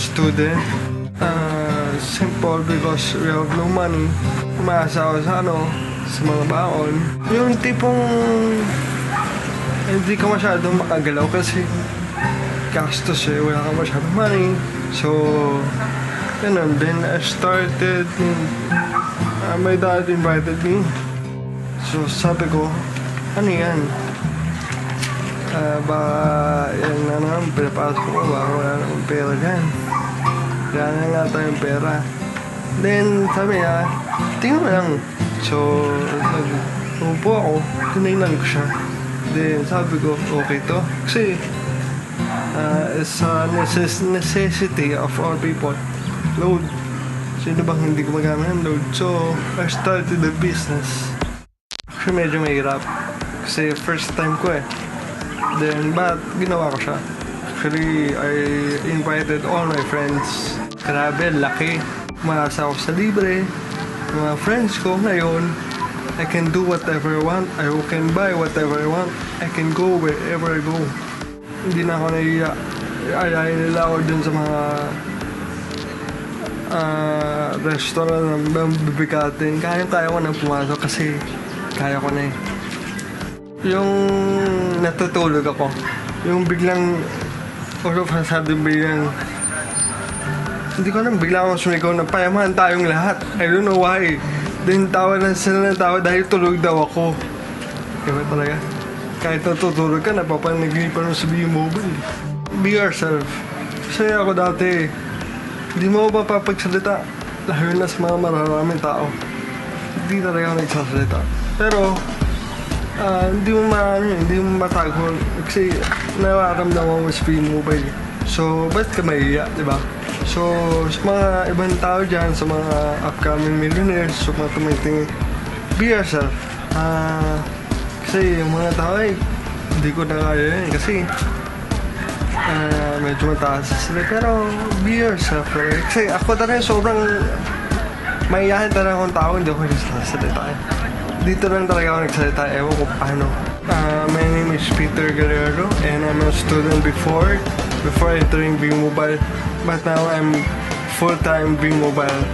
student. Simple because we have no money. Umaasa ako sa mga baon. Yung tipong hindi ka masyadong makagalaw kasi gastos wala ka masyadong money. So, ganun. Then I started, my dad invited me. So, sabi ko, ano yan? Yan na naman, pinapasok ko, baka wala naman pera dyan. Kaya nga tayong pera. Then, sabi niya, tingnan mo lang. So, umupo ako, tinignan ko siya. Then, sabi ko, okay to. Kasi, it's a necessity of all people. Load. Sino bang hindi ko magamit ng load? So, I started the business. Actually, medyo mahirap. Kasi first time ko Then, but ginawa ko siya. Actually, I invited all my friends. Grabe, laki. Umaasa ako sa libre. Mga friends ko ngayon, I can do whatever I want. I can buy whatever I want. I can go wherever I go. Hindi na ako naiiyak. Ayayin nila ako dun sa mga restaurant ng bibikatin. Kaya ko na pumasok kasi kaya ko na Yung natutulog ako. Yung biglang all of a sudden biglang hindi ko alam, bigla akong sumigaw na payaman tayong lahat. I don't know why. Then tawa lang sila ng tawa dahil tulog daw ako. Diba talaga? Kahit natutulog ka, napapanaginipan mo sa B-Mobile. Be yourself. Kasi ako dati, hindi mo ako mapapagsalita. Lalo na sa mga mararaming tao. Hindi talaga ako nagsasalita. Pero, hindi mo matago. Kasi nararamdaman mo sa B-Mobile. So, ba't ka maiiyak, diba? So, sa mga ibang tao dyan, sa mga upcoming millionaires, sa mga tumitingin, be yourself. Kasi yung mga tao hindi ko na kaya yun. Kasi, medyo mataas sila. Pero, be yourself. Kasi ako talaga sobrang maiyahin talaga akong tao, hindi ako nagsasalita. Dito lang talaga ako nagsalita. Ewan ko paano. My name is Peter Guerrero and I'm a student before entering B-Mobile. But now I'm full-time B-Mobile.